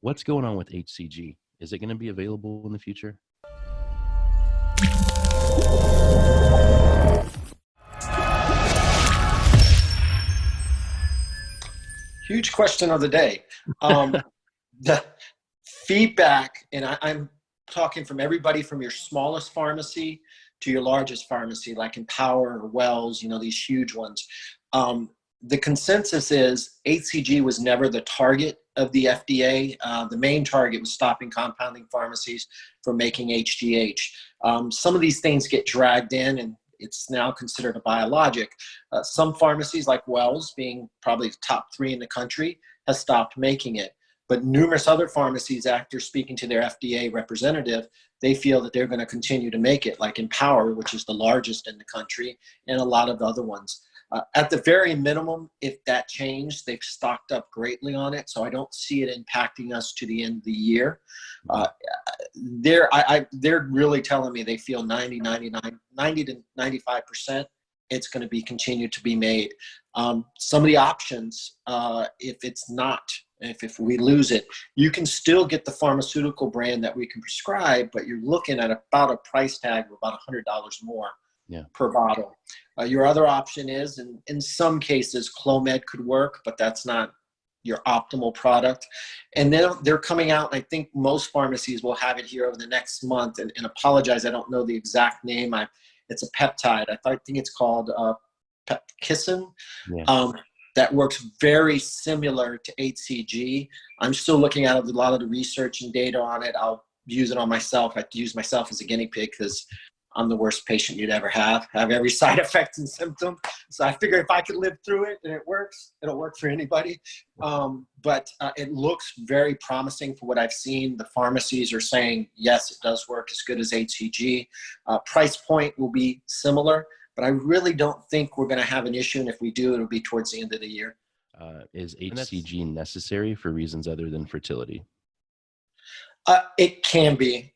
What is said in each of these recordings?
What's going on with HCG? Is it going to be available in the future? Huge question of the day. The feedback, and I'm talking from everybody from your smallest pharmacy to your largest pharmacy, like Empower or Wells, these huge ones. The consensus is HCG was never the target of the FDA. The main target was stopping compounding pharmacies from making HGH. Some of these things get dragged in, and it's now considered a biologic. Some pharmacies, like Wells, being probably the top 3 in the country, has stopped making it. But numerous other pharmacies, after speaking to their FDA representative, they feel that they're going to continue to make it, like Empower, which is the largest in the country, and a lot of other ones. At the very minimum, if that changed, they've stocked up greatly on it, so I don't see it impacting us to the end of the year. They're really telling me they feel 90 to 95% it's going to be continued to be made. Some of the options, if we lose it, you can still get the pharmaceutical brand that we can prescribe, but you're looking at about a price tag of about $100 more per bottle. Your other option is, and in some cases, Clomid could work, but that's not your optimal product. And then they're coming out, and I think most pharmacies will have it here over the next month. And apologize, I don't know the exact name. It's a peptide. I think it's called Pepkissin. That works very similar to HCG. I'm still looking at a lot of the research and data on it. I'll use it on myself. I have to use myself as a guinea pig because I'm the worst patient you'd ever have every side effect and symptom. So I figure if I could live through it and it works, it'll work for anybody. But it looks very promising for what I've seen. The pharmacies are saying, yes, it does work as good as HCG. Price point will be similar, but I really don't think we're going to have an issue. And if we do, it'll be towards the end of the year. Is HCG necessary for reasons other than fertility? It can be.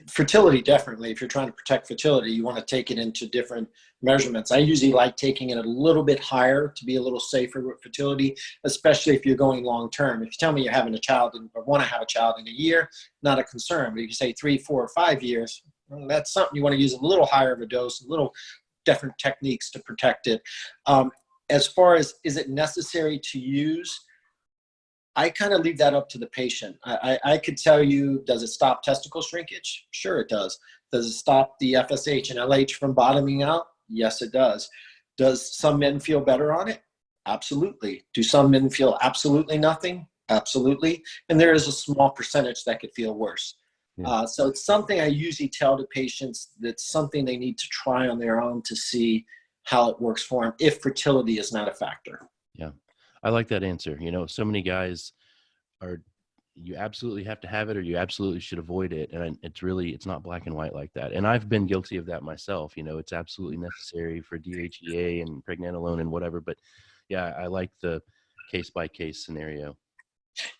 Fertility, definitely. If you're trying to protect fertility, you want to take it into different measurements. I usually like taking it a little bit higher to be a little safer with fertility, especially if you're going long term. If you tell me you're having a child or want to have a child in a year, not a concern. But if you say 3, 4, or 5 years, that's something you want to use a little higher of a dose, a little different techniques to protect it. As far as, is it necessary to use? I kind of leave that up to the patient. I could tell you, does it stop testicle shrinkage? Sure, it does. Does it stop the FSH and LH from bottoming out? Yes, it does. Does some men feel better on it? Absolutely. Do some men feel absolutely nothing? Absolutely. And there is a small percentage that could feel worse. So it's something I usually tell the patients that's something they need to try on their own to see how it works for them if fertility is not a factor. Yeah. I like that answer. So many guys you absolutely have to have it or you absolutely should avoid it. And it's not black and white like that. And I've been guilty of that myself. It's absolutely necessary for DHEA and pregnenolone and whatever. But yeah, I like the case by case scenario.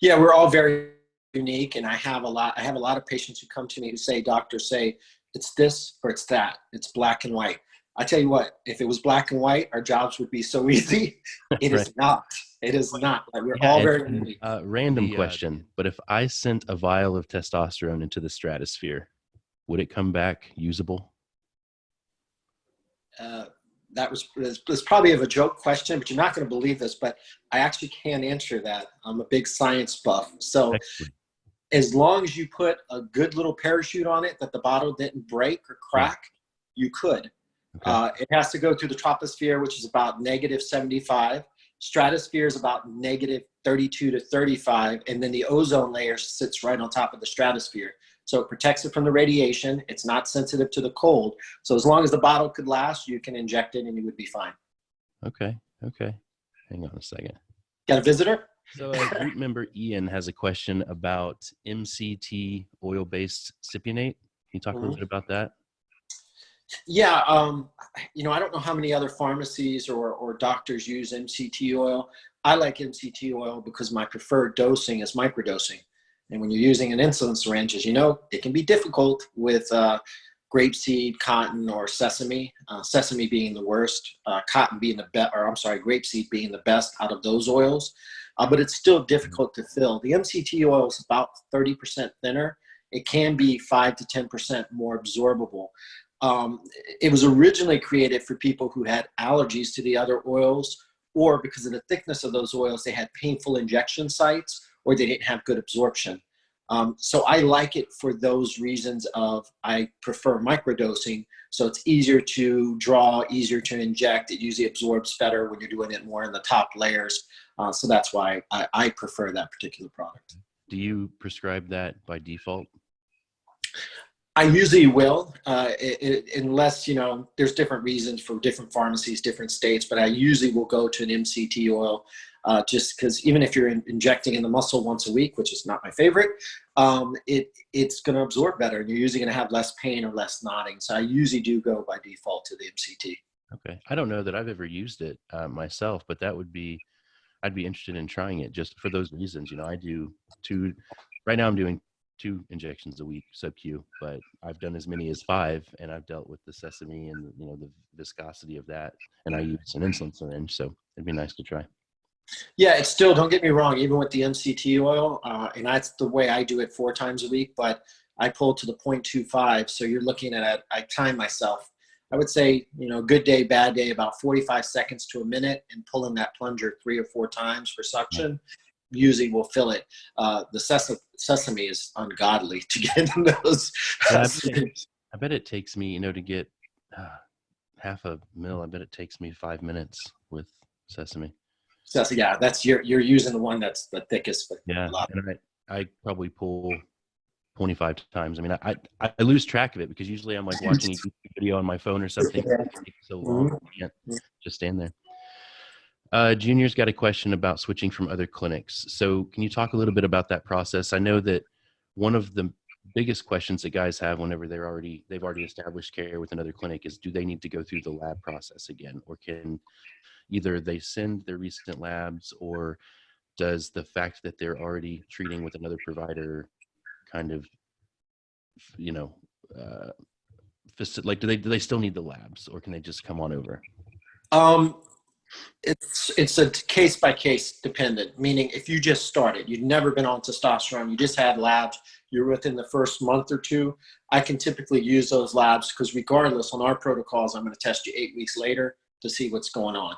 Yeah, we're all very unique. And I have a lot of patients who come to me who say, doctors say it's this or it's that. It's black and white. I tell you what, if it was black and white, our jobs would be so easy. It is not. It is not. Like, we're all very unique. Random question, but if I sent a vial of testosterone into the stratosphere, would it come back usable? That was probably of a joke question, but you're not going to believe this, but I actually can't answer that. I'm a big science buff. So as long as you put a good little parachute on it that the bottle didn't break or crack, you could. It has to go through the troposphere, which is about -75. Stratosphere is about -32 to 35. And then the ozone layer sits right on top of the stratosphere. So it protects it from the radiation. It's not sensitive to the cold. So as long as the bottle could last, you can inject it and you would be fine. Okay. Hang on a second. Got a visitor? So group member Ian has a question about MCT oil-based cypionate. Can you talk a little bit about that? Yeah, I don't know how many other pharmacies or doctors use MCT oil. I like MCT oil because my preferred dosing is microdosing. And when you're using an insulin syringe, as you know, it can be difficult with grapeseed, cotton, or sesame. Sesame being the worst, cotton being the best, or I'm sorry, grapeseed being the best out of those oils. but it's still difficult to fill. The MCT oil is about 30% thinner. It can be 5 to 10% more absorbable. It was originally created for people who had allergies to the other oils, or because of the thickness of those oils, they had painful injection sites, or they didn't have good absorption. So I like it for those reasons of I prefer microdosing. So it's easier to draw, easier to inject. It usually absorbs better when you're doing it more in the top layers. So that's why I prefer that particular product. Do you prescribe that by default? I usually will, unless, there's different reasons for different pharmacies, different states, but I usually will go to an MCT oil just because even if you're injecting in the muscle once a week, which is not my favorite, it's going to absorb better and you're usually going to have less pain or less knotting. So I usually do go by default to the MCT. Okay. I don't know that I've ever used it myself, but I'd be interested in trying it just for those reasons. I do right now I'm doing 2 injections a week sub-Q, but I've done as many as 5, and I've dealt with the sesame and the viscosity of that, and I use an insulin syringe, so it'd be nice to try. Yeah, it's still, don't get me wrong, even with the MCT oil, and that's the way I do it 4 times a week, but I pull to the 0.25, so you're looking at I time myself. I would say, good day, bad day, about 45 seconds to a minute, and pulling that plunger 3 or 4 times for suction. Usually will fill it. The sesame is ungodly to get in those. Yeah, I bet it takes me, to get half a mil. I bet it takes me 5 minutes with sesame. So yeah, that's you're using the one that's the thickest. But yeah, and I probably pull 25 times. I mean, I lose track of it because usually I'm like watching a YouTube video on my phone or something. It takes so long, I can't just stand there. Junior's got a question about switching from other clinics. So can you talk a little bit about that process? I know that one of the biggest questions that guys have whenever they've already established care with another clinic is, do they need to go through the lab process again, or can either they send their recent labs, or does the fact that they're already treating with another provider kind of, like, do they still need the labs, or can they just come on over? It's a case by case dependent, meaning if you just started, you've never been on testosterone, you just had labs, you're within the first month or 2, I can typically use those labs because regardless, on our protocols, I'm going to test you 8 weeks later to see what's going on.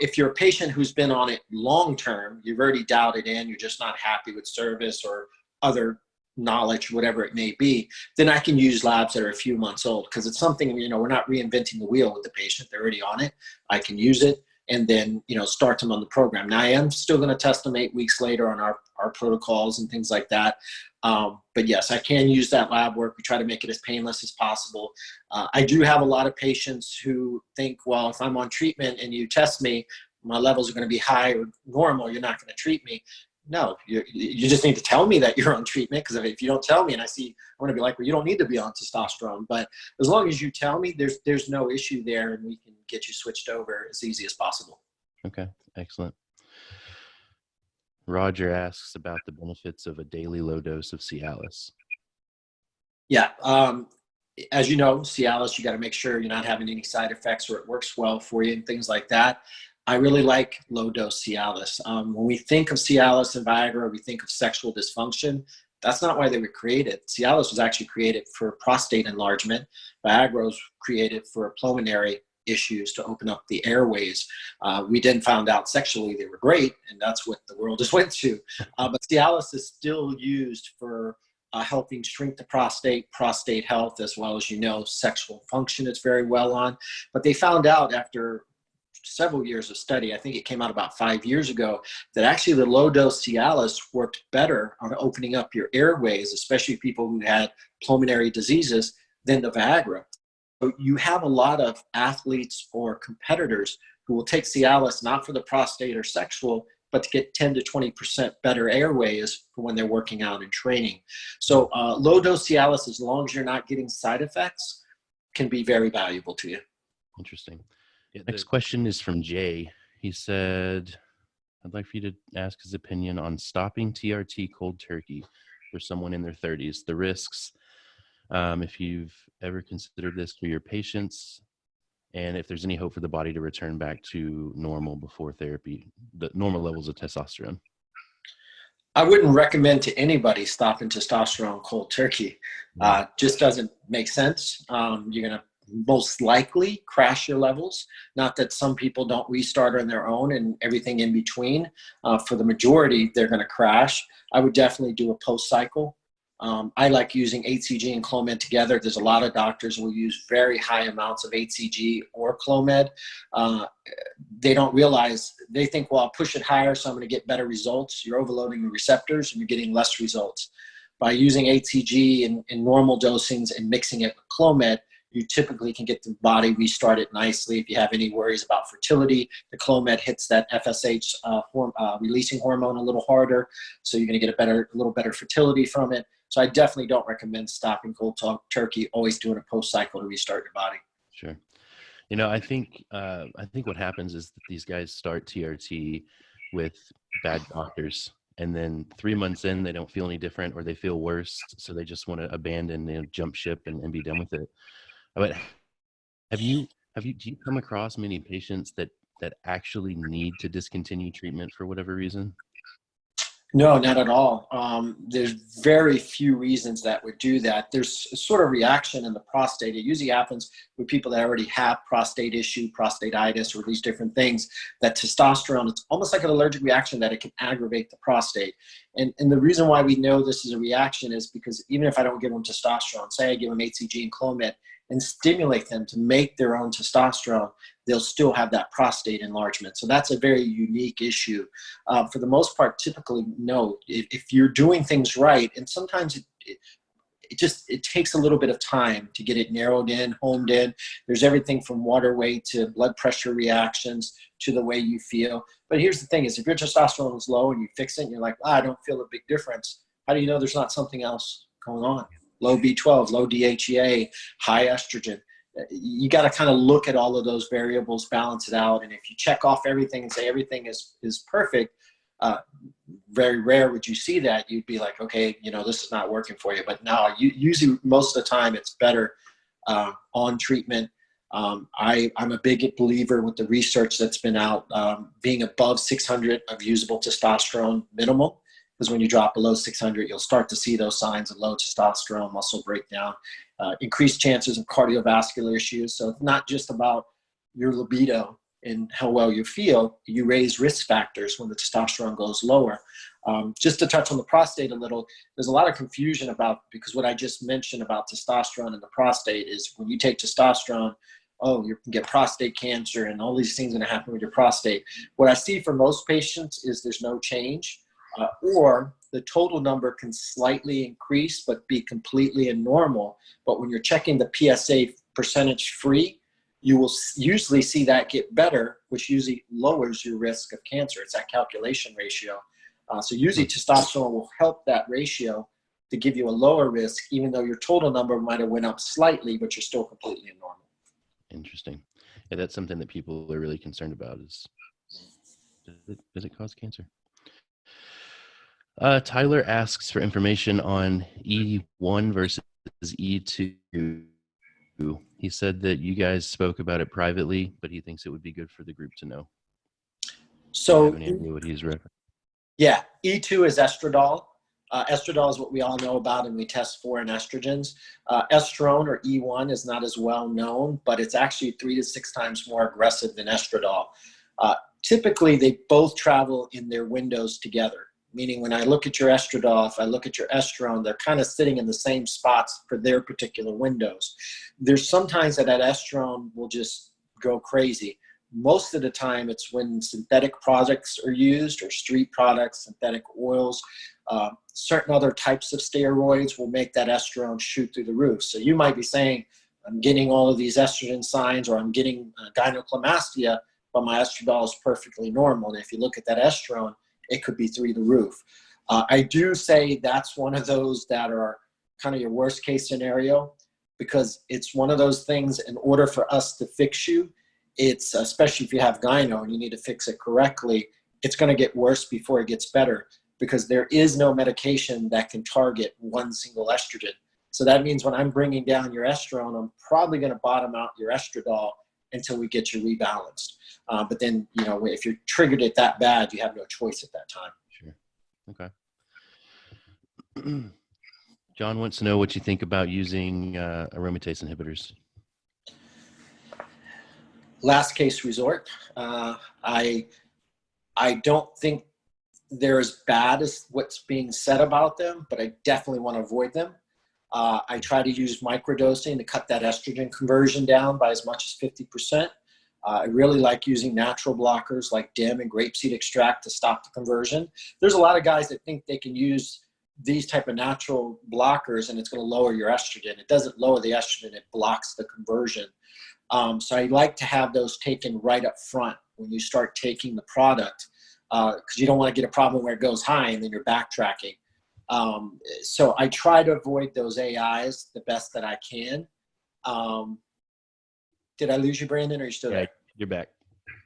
If you're a patient who's been on it long term, you've already dialed it in, you're just not happy with service or other knowledge, whatever it may be, then I can use labs that are a few months old because it's something, we're not reinventing the wheel with the patient. They're already on it. I can use it and then, start them on the program. Now, I am still going to test them 8 weeks later on our protocols and things like that. But yes, I can use that lab work. We try to make it as painless as possible. I do have a lot of patients who think, well, if I'm on treatment and you test me, my levels are going to be high or normal, you're not going to treat me. No, you just need to tell me that you're on treatment, because if you don't tell me and I want to be like, well, you don't need to be on testosterone. But as long as you tell me, there's no issue there, and we can get you switched over as easy as possible. Okay, excellent. Roger asks about the benefits of a daily low dose of Cialis. Yeah, as you know, Cialis, you got to make sure you're not having any side effects or it works well for you and things like that. I really like low-dose Cialis. When we think of Cialis and Viagra, we think of sexual dysfunction. That's not why they were created. Cialis was actually created for prostate enlargement. Viagra was created for pulmonary issues to open up the airways. We then found out sexually they were great, and that's what the world just went to. But Cialis is still used for helping shrink the prostate health, as well as, sexual function is very well on. But they found out after several years of study, I think it came out about 5 years ago, that actually the low-dose Cialis worked better on opening up your airways, especially people who had pulmonary diseases, than the Viagra. So you have a lot of athletes or competitors who will take Cialis not for the prostate or sexual, but to get 10 to 20% better airways for when they're working out and training. So low-dose Cialis, as long as you're not getting side effects, can be very valuable to you. Interesting. Next question is from Jay. He said, I'd like for you to ask his opinion on stopping TRT cold turkey for someone in their 30s, the risks, if you've ever considered this for your patients, and if there's any hope for the body to return back to normal before therapy, the normal levels of testosterone. I wouldn't recommend to anybody stopping testosterone cold turkey. Just doesn't make sense. You're going to most likely crash your levels. Not that some people don't restart on their own and everything in between. For the majority, they're going to crash. I would definitely do a post-cycle. I like using HCG and Clomid together. There's a lot of doctors who will use very high amounts of HCG or Clomid. They don't realize, they think, well, I'll push it higher, so I'm going to get better results. You're overloading the receptors and you're getting less results. By using HCG in normal dosings and mixing it with Clomid, you typically can get the body restarted nicely. If you have any worries about fertility, the Clomid hits that FSH releasing hormone a little harder, so you're going to get a little better fertility from it. So I definitely don't recommend stopping cold turkey, always doing a post-cycle to restart your body. Sure. I think what happens is that these guys start TRT with bad doctors, and then 3 months in, they don't feel any different, or they feel worse, so they just want to abandon, jump ship and be done with it. But do you come across many patients that actually need to discontinue treatment for whatever reason? No, not at all. There's very few reasons that would do that. There's a sort of reaction in the prostate. It usually happens with people that already have prostate issue, prostatitis, or these different things, that testosterone, it's almost like an allergic reaction, that it can aggravate the prostate. And the reason why we know this is a reaction is because even if I don't give them testosterone, say I give them HCG and Clomid and stimulate them to make their own testosterone, they'll still have that prostate enlargement. So that's a very unique issue. For the most part, typically, no. If you're doing things right, and sometimes it takes a little bit of time to get it narrowed in, homed in. There's everything from water weight to blood pressure reactions to the way you feel. But here's the thing is, if your testosterone is low and you fix it and you're like, I don't feel a big difference, how do you know there's not something else going on? Low B12, low DHEA, high estrogen. You got to kind of look at all of those variables, balance it out. And if you check off everything and say everything is perfect, very rare would you see that. You'd be like, okay, this is not working for you. But no, usually most of the time it's better on treatment. I'm a big believer with the research that's been out, being above 600 of usable testosterone minimal. Because when you drop below 600, you'll start to see those signs of low testosterone, muscle breakdown, increased chances of cardiovascular issues. So it's not just about your libido and how well you feel. You raise risk factors when the testosterone goes lower. Just to touch on the prostate a little, there's a lot of confusion about, because what I just mentioned about testosterone and the prostate is when you take testosterone, you can get prostate cancer and all these things are going to happen with your prostate. What I see for most patients is there's no change. Or the total number can slightly increase but be completely normal. But when you're checking the PSA percentage free, you will usually see that get better, which usually lowers your risk of cancer. It's that calculation ratio. So usually testosterone will help that ratio to give you a lower risk, even though your total number might have went up slightly, but you're still completely normal. Interesting. Yeah, that's something that people are really concerned about is, does it cause cancer? Tyler asks for information on E1 versus E2. He said that you guys spoke about it privately, but he thinks it would be good for the group to know. So, do you have any idea what he's referencing? Yeah, E2 is estradiol. Estradiol is what we all know about and we test for in estrogens. Estrone or E1 is not as well known, but it's actually 3 to 6 times more aggressive than estradiol. Typically, they both travel in their windows together. Meaning when I look at your estradiol, if I look at your estrone, they're kind of sitting in the same spots for their particular windows. There's sometimes that estrone will just go crazy. Most of the time it's when synthetic products are used or street products, synthetic oils, certain other types of steroids will make that estrone shoot through the roof. So you might be saying, I'm getting all of these estrogen signs or I'm getting gynecomastia, but my estradiol is perfectly normal. And if you look at that estrone, it could be through the roof. I do say that's one of those that are kind of your worst case scenario, because it's one of those things, in order for us to fix you, it's, especially if you have gyno and you need to fix it correctly, it's going to get worse before it gets better, because there is no medication that can target one single estrogen. So that means when I'm bringing down your estrone, I'm probably going to bottom out your estradiol until we get you rebalanced. But then, you know, if you're triggered it that bad, you have no choice at that time. Sure. Okay. John wants to know what you think about using aromatase inhibitors. Last case resort. I don't think they're as bad as what's being said about them, but I definitely want to avoid them. I try to use microdosing to cut that estrogen conversion down by as much as 50%. I really like using natural blockers like DIM and grapeseed extract to stop the conversion. There's a lot of guys that think they can use these type of natural blockers and it's going to lower your estrogen. It doesn't lower the estrogen, it blocks the conversion. So I like to have those taken right up front when you start taking the product, because you don't want to get a problem where it goes high and then you're backtracking. So I try to avoid those AIs the best that I can. Did I lose you, Brandon, or are you still there? Yeah, you're back.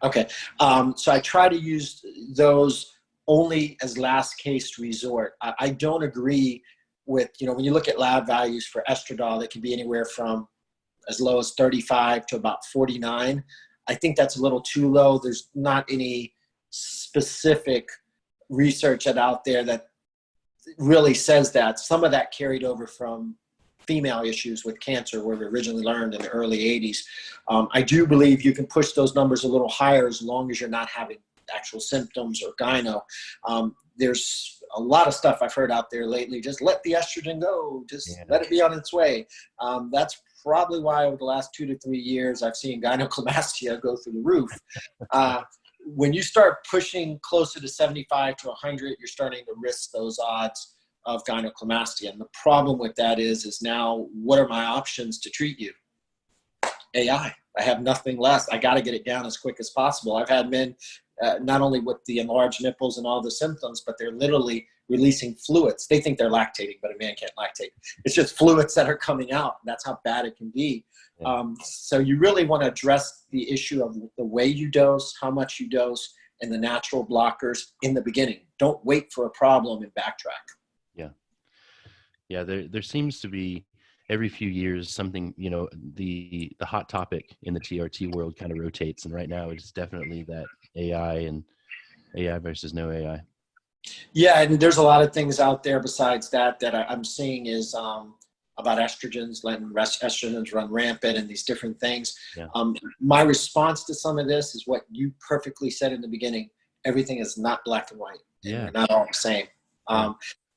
Okay. So I try to use those only as last case resort. I don't agree with, you know, when you look at lab values for estradiol, they can be anywhere from as low as 35 to about 49. I think that's a little too low. There's not any specific research out there that really says that. Some of that carried over from female issues with cancer, where we originally learned in the early 80s. I do believe you can push those numbers a little higher as long as you're not having actual symptoms or gyno. There's a lot of stuff I've heard out there lately. Just let the estrogen go. Just let it be on its way. That's probably why over the last 2 to 3 years, I've seen gynecomastia go through the roof. When you start pushing closer to 75 to 100, you're starting to risk those odds of gynecomastia. And the problem with that is now what are my options to treat you? AI. I have nothing less. I got to get it down as quick as possible. I've had men, not only with the enlarged nipples and all the symptoms, but they're literally releasing fluids. They think they're lactating, but a man can't lactate. It's just fluids that are coming out. That's how bad it can be. Yeah. So you really want to address the issue of the way you dose, how much you dose, and the natural blockers in the beginning. Don't wait for a problem and backtrack. Yeah, there seems to be every few years something, you know, the hot topic in the TRT world kind of rotates, and right now it's definitely that AI and AI versus no AI. Yeah, and there's a lot of things out there besides that I'm seeing is about estrogens, letting estrogens run rampant and these different things. Yeah. My response to some of this is what you perfectly said in the beginning. Everything is not black and white. Yeah. They're not all the same.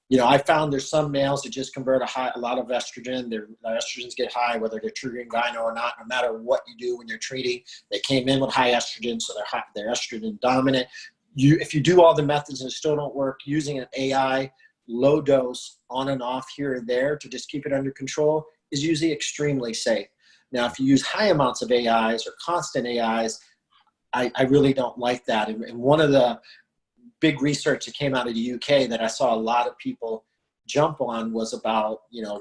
You know, I found there's some males that just convert a lot of estrogen. Their estrogens get high, whether they're triggering gyno or not. No matter what you do when you're treating, they came in with high estrogen, so they're estrogen dominant. If you do all the methods and it still don't work, using an AI low dose on and off here and there to just keep it under control is usually extremely safe. Now, if you use high amounts of AIs or constant AIs, I really don't like that. And one of the big research that came out of the UK that I saw a lot of people jump on was about, you know,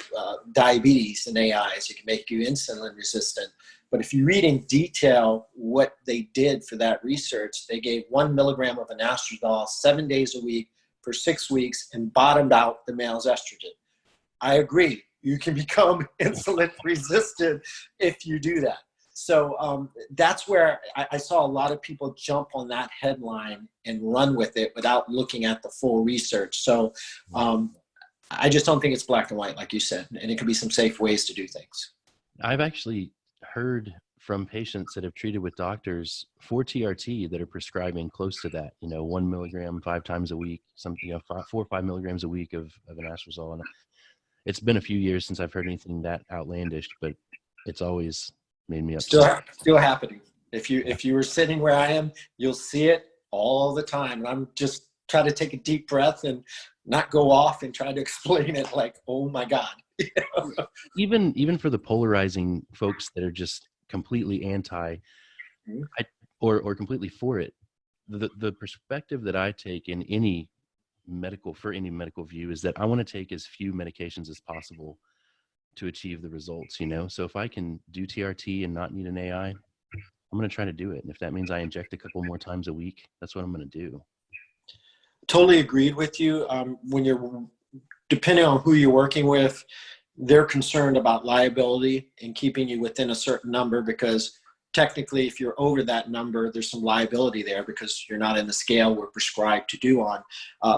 diabetes and AIs. It can make you insulin resistant. But if you read in detail what they did for that research, they gave 1 milligram of anastrozole 7 days a week for 6 weeks and bottomed out the male's estrogen. I agree. You can become insulin resistant if you do that. So that's where I saw a lot of people jump on that headline and run with it without looking at the full research. So I just don't think it's black and white, like you said, and it could be some safe ways to do things. I've actually heard from patients that have treated with doctors for TRT that are prescribing close to that, you know, 1 milligram 5 times a week, something, you know, 4 or 5 milligrams a week of anastrozole. And it's been a few years since I've heard anything that outlandish, but it's always made me upset. Still happening. If you were sitting where I am, you'll see it all the time. And I'm just trying to take a deep breath and not go off and try to explain it like, oh my God. Even for the polarizing folks that are just completely anti or completely for it, the perspective that I take in any medical view is that I want to take as few medications as possible to achieve the results, you know? So if I can do TRT and not need an AI, I'm going to try to do it. And if that means I inject a couple more times a week, that's what I'm going to do. Totally agreed with you. When you're, depending on who you're working with, they're concerned about liability and keeping you within a certain number, because technically, if you're over that number, there's some liability there because you're not in the scale we're prescribed to do on.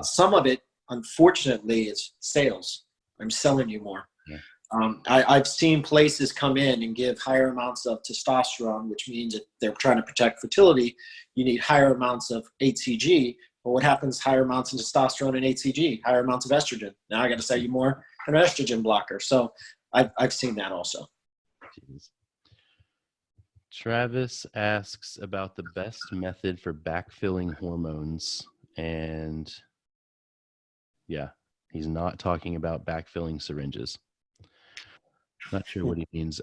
Some of it, unfortunately, is sales. I'm selling you more. Yeah. I've seen places come in and give higher amounts of testosterone, which means that they're trying to protect fertility. You need higher amounts of HCG. Well, what happens? Higher amounts of testosterone and HCG, higher amounts of estrogen. Now I got to sell you more an estrogen blocker. So I've seen that also. Jeez. Travis asks about the best method for backfilling hormones. And yeah, he's not talking about backfilling syringes. Not sure what he means.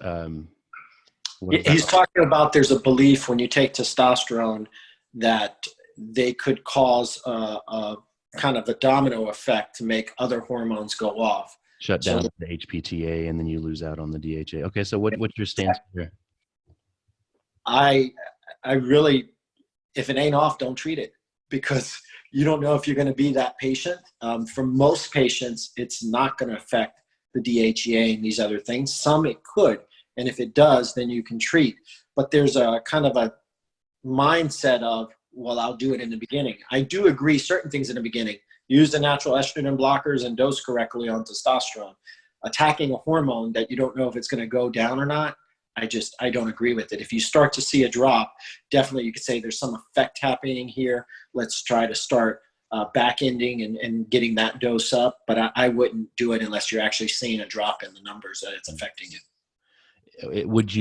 He's talking about there's a belief when you take testosterone that they could cause a kind of a domino effect to make other hormones go off. Shut down the HPTA and then you lose out on the DHA. Okay, so what's your stance here? I really, if it ain't off, don't treat it, because you don't know if you're going to be that patient. For most patients, it's not going to affect the DHEA and these other things. Some it could, and if it does, then you can treat. But there's a kind of a mindset of, well, I'll do it in the beginning. I do agree certain things in the beginning. Use the natural estrogen blockers and dose correctly on testosterone. Attacking a hormone that you don't know if it's going to go down or not, I don't agree with it. If you start to see a drop, definitely you could say there's some effect happening here. Let's try to start back-ending and getting that dose up. But I wouldn't do it unless you're actually seeing a drop in the numbers that it's affecting you. Would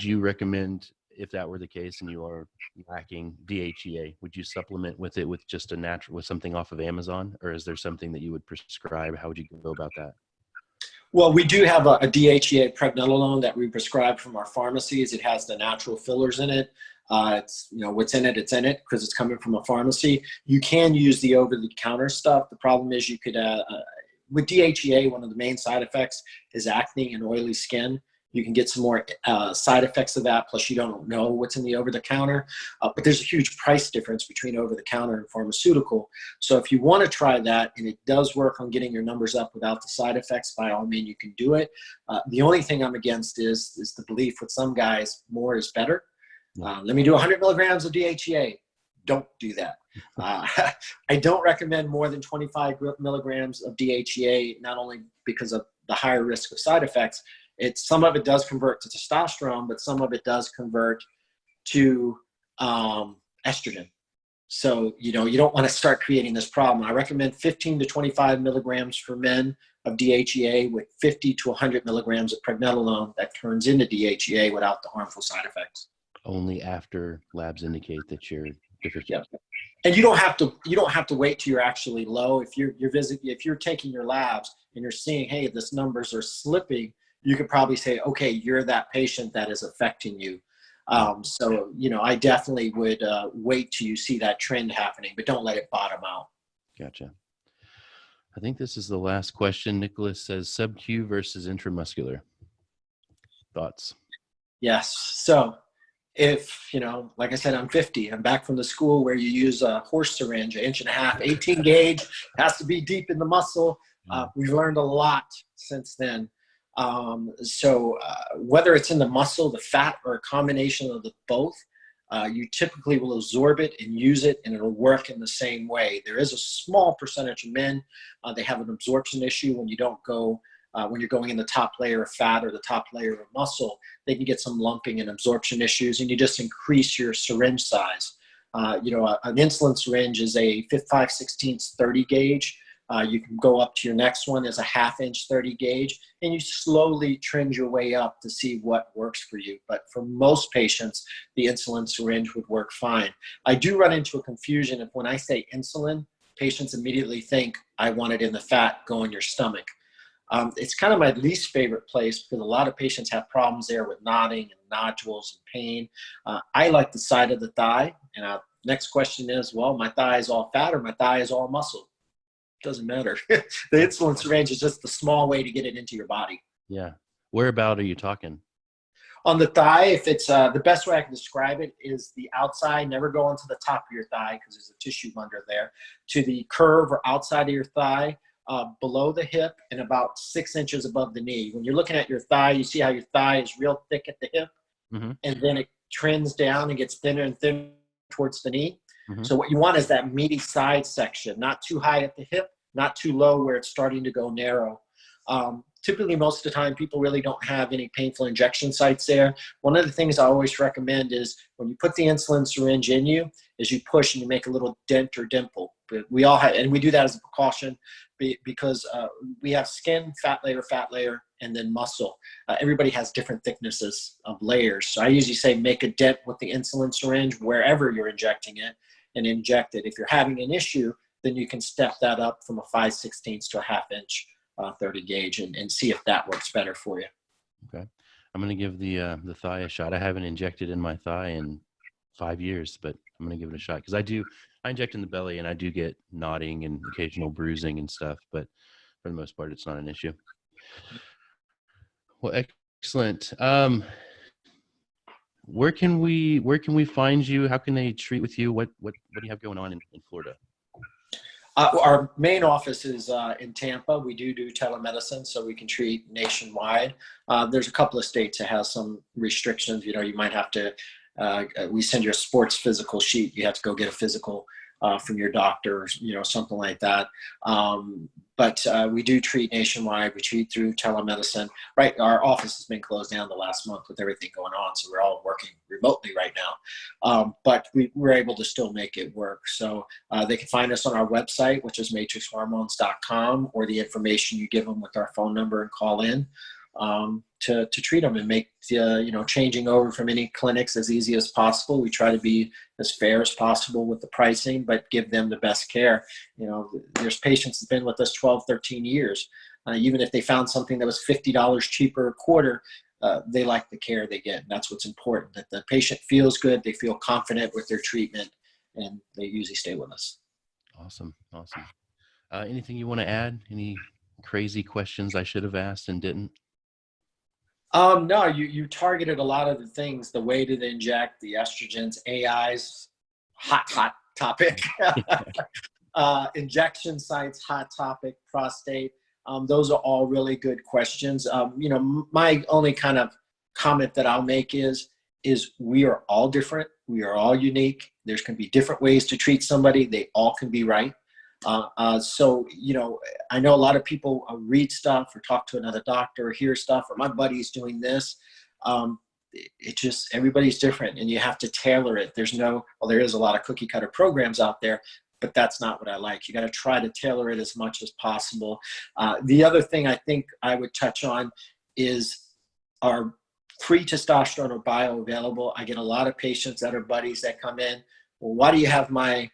you recommend, if that were the case and you are lacking DHEA, would you supplement with it with just with something off of Amazon, or is there something that you would prescribe? How would you go about that? Well, we do have a DHEA pregnenolone that we prescribe from our pharmacies. It has the natural fillers in it. It's, what's in it, it's in it because it's coming from a pharmacy. You can use the over-the-counter stuff. The problem is you could, with DHEA, one of the main side effects is acne and oily skin. You can get some more side effects of that, plus you don't know what's in the over-the-counter. But there's a huge price difference between over-the-counter and pharmaceutical. So if you want to try that, and it does work on getting your numbers up without the side effects, by all means, you can do it. The only thing I'm against is the belief with some guys, more is better. Let me do 100 milligrams of DHEA. Don't do that. I don't recommend more than 25 milligrams of DHEA, not only because of the higher risk of side effects. Some of it does convert to testosterone, but some of it does convert to estrogen. So, you don't want to start creating this problem. I recommend 15 to 25 milligrams for men of DHEA with 50 to 100 milligrams of pregnenolone that turns into DHEA without the harmful side effects. Only after labs indicate that you're deficient. Yep. And you don't have to wait till you're actually low. If you're taking your labs and you're seeing, hey, this numbers are slipping, you could probably say, okay, you're that patient that is affecting you. So, I definitely would wait till you see that trend happening, but don't let it bottom out. Gotcha. I think this is the last question. Nicholas says sub-Q versus intramuscular. Thoughts? Yes. So if, like I said, I'm 50, I'm back from the school where you use a horse syringe, 1.5 inches, 18 gauge, has to be deep in the muscle. We've learned a lot since then. So whether it's in the muscle, the fat, or a combination of the both, you typically will absorb it and use it, and it'll work in the same way. There is a small percentage of men, they have an absorption issue when you don't go, when you're going in the top layer of fat or the top layer of muscle, they can get some lumping and absorption issues, and you just increase your syringe size. An insulin syringe is a 5/16 30 gauge. You can go up to your next one as a 1/2 inch 30 gauge, and you slowly trend your way up to see what works for you. But for most patients, the insulin syringe would work fine. I do run into a confusion if when I say insulin, patients immediately think I want it in the fat, go in your stomach. It's kind of my least favorite place because a lot of patients have problems there with knotting and nodules and pain. I like the side of the thigh. And next question is, well, my thigh is all fat or my thigh is all muscle? Doesn't matter. The insulin syringe is just the small way to get it into your body. Yeah. Whereabout are you talking? On the thigh, if it's the best way I can describe it is the outside, never go into the top of your thigh because there's a tissue under there, to the curve or outside of your thigh, below the hip and about 6 inches above the knee. When you're looking at your thigh, you see how your thigh is real thick at the hip, and then it trends down and gets thinner and thinner towards the knee. Mm-hmm. So what you want is that meaty side section, not too high at the hip, not too low where it's starting to go narrow. Typically, most of the time, people really don't have any painful injection sites there. One of the things I always recommend is when you put the insulin syringe in you, is you push and you make a little dent or dimple. But we all have, and we do that as a precaution because we have skin, fat layer, and then muscle. Everybody has different thicknesses of layers. So I usually say make a dent with the insulin syringe wherever you're injecting it and inject it. If you're having an issue, then you can step that up from a 5/16 to a 1/2 inch 30 gauge and see if that works better for you. Okay. I'm going to give the thigh a shot. I haven't injected in my thigh in 5 years, but I'm going to give it a shot because I inject in the belly and I do get knotting and occasional bruising and stuff, but for the most part, it's not an issue. Well, excellent. Where can we find you? How can they treat with you? What do you have going on in Florida? Our main office is in Tampa. We do telemedicine, so we can treat nationwide. There's a couple of states that have some restrictions. You might have to, we send you a sports physical sheet. You have to go get a physical from your doctor, or, something like that. But we do treat nationwide. We treat through telemedicine. Right, our office has been closed down the last month with everything going on, so we're all working remotely right now. But we're able to still make it work. So they can find us on our website, which is matrixhormones.com, or the information you give them with our phone number and call in to treat them and make changing over from any clinics as easy as possible. We try to be as fair as possible with the pricing, but give them the best care. There's patients that've been with us 12, 13 years. Even if they found something that was $50 cheaper a quarter, they like the care they get. And that's what's important, that the patient feels good, they feel confident with their treatment, and they usually stay with us. Awesome. Anything you want to add? Any crazy questions I should have asked and didn't? No, you targeted a lot of the things, the way to inject, the estrogens, AIs, hot topic, injection sites, hot topic, prostate. Those are all really good questions. My only kind of comment that I'll make is we are all different. We are all unique. There's going to be different ways to treat somebody. They all can be right. So, I know a lot of people read stuff or talk to another doctor or hear stuff, or my buddy's doing this. Everybody's different, and you have to tailor it. There is a lot of cookie cutter programs out there, but that's not what I like. You got to try to tailor it as much as possible. The other thing I think I would touch on is our free testosterone or bioavailable. I get a lot of patients that are buddies that come in. Well, why do you have my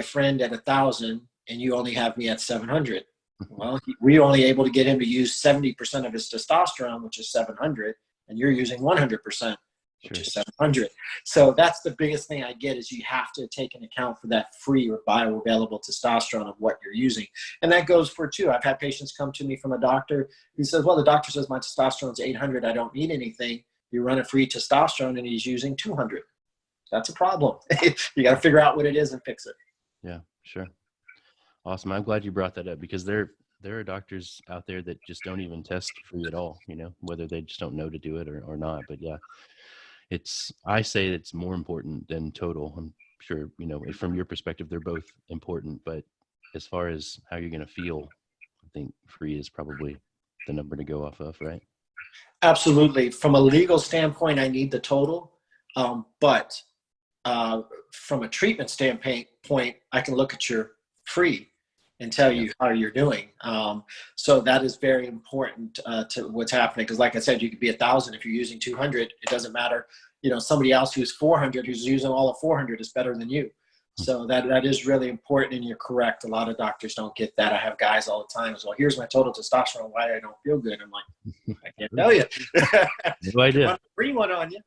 friend at 1,000 and you only have me at 700? Well, we're only able to get him to use 70% of his testosterone, which is 700, and you're using 100%, which is 700. So that's the biggest thing I get is you have to take into account for that free or bioavailable testosterone of what you're using. And that goes for two. I've had patients come to me from a doctor who says, well, the doctor says my testosterone's 800. I don't need anything. You run a free testosterone and he's using 200. That's a problem. You got to figure out what it is and fix it. Yeah, sure. Awesome. I'm glad you brought that up because there are doctors out there that just don't even test free at all, whether they just don't know to do it or not. But yeah, I say it's more important than total. I'm sure, from your perspective, they're both important, but as far as how you're going to feel, I think free is probably the number to go off of, right? Absolutely. From a legal standpoint, I need the total. But from a treatment standpoint, I can look at your free and tell you how you're doing. So that is very important to what's happening. Because like I said, you could be 1,000 if you're using 200. It doesn't matter. Somebody else who's 400, who's using all of 400 is better than you. So that is really important, and you're correct. A lot of doctors don't get that. I have guys all the time as well. Here's my total testosterone, why I don't feel good. I'm like, I can't tell you. No idea. Run a free one on you.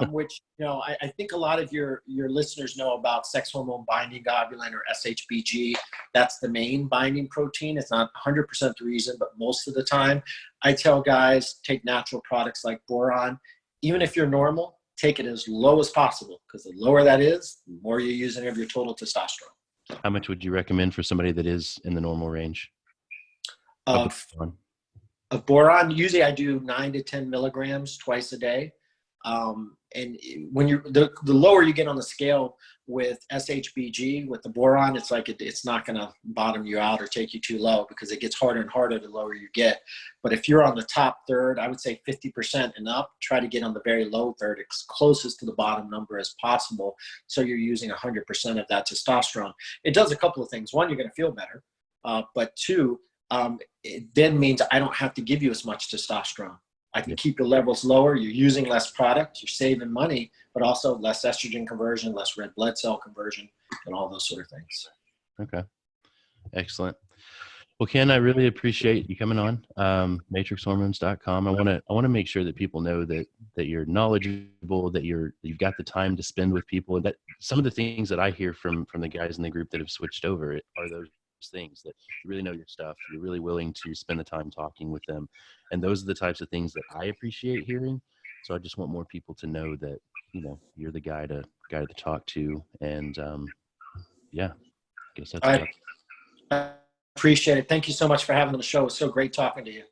Which, I think a lot of your listeners know about sex hormone binding globulin or SHBG. That's the main binding protein. It's not 100% the reason, but most of the time I tell guys, take natural products like Boron. Even if you're normal, take it as low as possible, because the lower that is, the more you're using of your total testosterone. How much would you recommend for somebody that is in the normal range? Of Boron, usually I do 9 to 10 milligrams twice a day. And when you're the lower you get on the scale with SHBG, with the boron, it's like it's not going to bottom you out or take you too low, because it gets harder and harder the lower you get. But if you're on the top third, I would say 50% and up, try to get on the very low third, as closest to the bottom number as possible, so you're using 100% of that testosterone. It does a couple of things. One, you're going to feel better, but two, it then means I don't have to give you as much testosterone. I can keep your levels lower. You're using less product. You're saving money, but also less estrogen conversion, less red blood cell conversion, and all those sort of things. Okay. Excellent. Well, Ken, I really appreciate you coming on, matrixhormones.com. I want to make sure that people know that you're knowledgeable, that you've got the time to spend with people, and that some of the things that I hear from the guys in the group that have switched over are those things that you really know your stuff. You're really willing to spend the time talking with them. And those are the types of things that I appreciate hearing. So I just want more people to know that, you're the guy to talk to. And yeah, I guess that's I appreciate it. Thank you so much for having the show. It was so great talking to you.